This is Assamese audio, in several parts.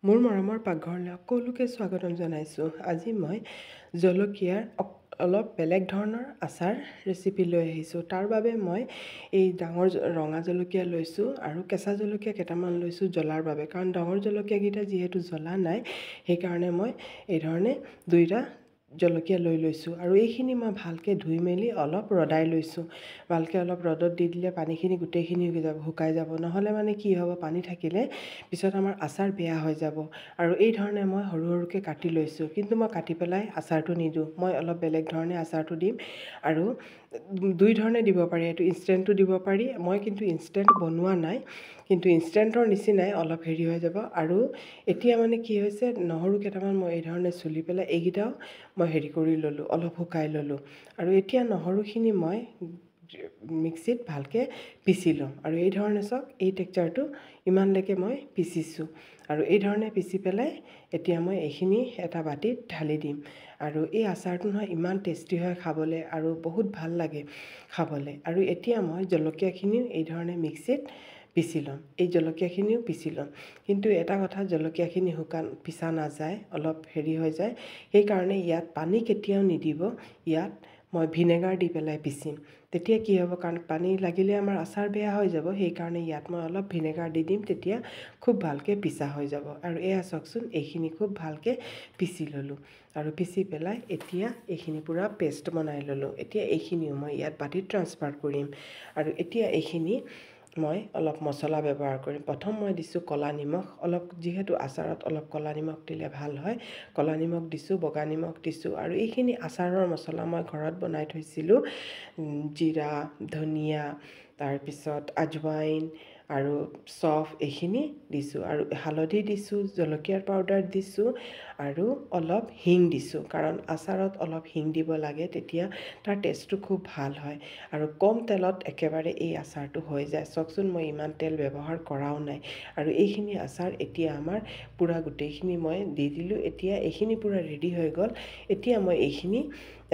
মোৰ মৰমৰ পাকঘৰলৈ সকলোকে স্বাগতম জনাইছোঁ। আজি মই জলকীয়াৰ অলপ বেলেগ ধৰণৰ আচাৰ ৰেচিপি লৈ আহিছোঁ। তাৰ বাবে মই এই ডাঙৰ ৰঙা জলকীয়া লৈছোঁ আৰু কেঁচা জলকীয়া কেইটামান লৈছোঁ জ্বলাৰ বাবে। কাৰণ ডাঙৰ জলকীয়াকেইটা যিহেতু জ্বলা নাই, সেইকাৰণে মই এই ধৰণে দুইটা জলকীয়া লৈ লৈছোঁ আৰু এইখিনি মই ভালকৈ ধুই মেলি অলপ ৰদাই লৈছোঁ। ভালকৈ অলপ ৰ'দত দি দিলে পানীখিনি গোটেইখিনি শুকাই যাব। নহ'লে মানে কি হ'ব, পানী থাকিলে পিছত আমাৰ আচাৰ বেয়া হৈ যাব। আৰু এই ধৰণে মই সৰু সৰুকৈ কাটি লৈছোঁ, কিন্তু মই কাটি পেলাই আচাৰটো নিদিওঁ। মই অলপ বেলেগ ধৰণে আচাৰটো দিম আৰু দুই ধৰণে দিব পাৰি। এইটো ইনষ্টেণ্টো দিব পাৰি। মই কিন্তু ইনষ্টেণ্ট বনোৱা নাই, কিন্তু ইনষ্টেণ্টৰ নিচিনাই অলপ হেৰি হৈ যাব। আৰু এতিয়া মানে কি হৈছে, নহৰু কেইটামান মই এই ধৰণে চুলি পেলাই এইকেইটাও মই হেৰি কৰি ল'লোঁ, অলপ শুকাই ল'লোঁ। আৰু এতিয়া নহৰুখিনি মই মিক্সিত ভালকৈ পিচি ল'ম। আৰু এই ধৰণে চাওক, এই টেক্সাৰটো ইমানলৈকে মই পিচিছোঁ। আৰু এই ধৰণে পিচি পেলাই এতিয়া মই এইখিনি এটা বাটিত ঢালি দিম। আৰু এই আচাৰটো নহয় ইমান টেষ্টি হয় খাবলৈ আৰু বহুত ভাল লাগে খাবলৈ। আৰু এতিয়া মই জলকীয়াখিনিও এই ধৰণে মিক্সিত পিচি ল'ম। এই জলকীয়াখিনিও পিচি ল'ম, কিন্তু এটা কথা, জলকীয়াখিনি পিচা নাযায়, অলপ হেৰি হৈ যায়। সেইকাৰণে ইয়াত পানী কেতিয়াও নিদিব। ইয়াত মই ভিনেগাৰ দি পেলাই পিচিম। তেতিয়া কি হ'ব, কাৰণ পানী লাগিলে আমাৰ আচাৰ বেয়া হৈ যাব। সেইকাৰণে ইয়াত মই অলপ ভিনেগাৰ দি দিম, তেতিয়া খুব ভালকৈ পিচা হৈ যাব। আৰু এয়া চাওকচোন, এইখিনি খুব ভালকৈ পিচি ল'লোঁ। আৰু পিচি পেলাই এতিয়া এইখিনি পূৰা পেষ্ট বনাই ল'লোঁ। এতিয়া এইখিনিও মই ইয়াত বাটিত ট্ৰান্সফাৰ কৰিম। আৰু এতিয়া এইখিনি মই অলপ মছলা ব্যৱহাৰ কৰিম। প্ৰথম মই দিছোঁ ক'লা নিমখ অলপ, যিহেতু আচাৰত অলপ ক'লা নিমখ দিলে ভাল হয়। ক'লা নিমখ দিছোঁ, বগা নিমখ দিছোঁ। আৰু এইখিনি আচাৰৰ মছলা মই ঘৰত বনাই থৈছিলোঁ। জিৰা, ধনিয়া, তাৰপিছত আজৱাইন আৰু চফ, এইখিনি দিছোঁ। আৰু হালধি দিছোঁ, জলকীয়াৰ পাউডাৰ দিছোঁ আৰু অলপ হিং দিছোঁ। কাৰণ আচাৰত অলপ হিং দিব লাগে, তেতিয়া তাৰ টেষ্টটো খুব ভাল হয়। আৰু কম তেলত একেবাৰে এই আচাৰটো হৈ যায়। চাওকচোন, মই ইমান তেল ব্যৱহাৰ কৰাও নাই। আৰু এইখিনি আচাৰ এতিয়া আমাৰ পূৰা গোটেইখিনি মই দি দিলোঁ। এতিয়া এইখিনি পূৰা ৰেডি হৈ গ'ল। এতিয়া মই এইখিনি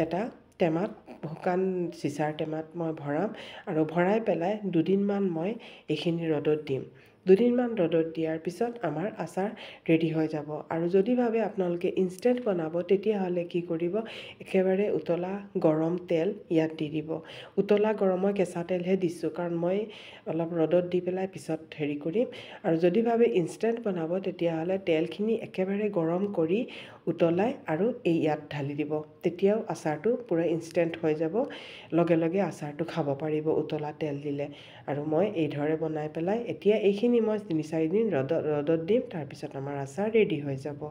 এটা টেমাত, শুকান চিচাৰ টেমাত মই ভৰাম। আৰু ভৰাই পেলাই দুদিনমান মই এইখিনি ৰ'দত দিম। দুদিনমান ৰ'দত দিয়াৰ পিছত আমাৰ আচাৰ ৰেডি হৈ যাব। আৰু যদি ভাবে আপোনালোকে ইনষ্টেণ্ট বনাব, তেতিয়াহ'লে কি কৰিব, একেবাৰে উতলা গৰম তেল ইয়াত দি দিব। উতলা গৰম, মই কেঁচা তেলহে দিছোঁ, কাৰণ মই অলপ ৰ'দত দি পেলাই পিছত হেৰি কৰিম। আৰু যদি ভাবে ইনষ্টেণ্ট বনাব, তেতিয়াহ'লে তেলখিনি একেবাৰে গৰম কৰি উতলাই আৰু এই ইয়াত ঢালি দিব। তেতিয়াও আচাৰটো পূৰা ইনষ্টেণ্ট হৈ যাব। লগে লগে আচাৰটো খাব পাৰিব উতলা তেল দিলে। আৰু মই এই ধৰণে বনাই পেলাই এতিয়া এইখিনি মই 3-4 দিন ৰ'দত দিম। তাৰপিছত আমাৰ আচাৰ ৰেডি হৈ যাব।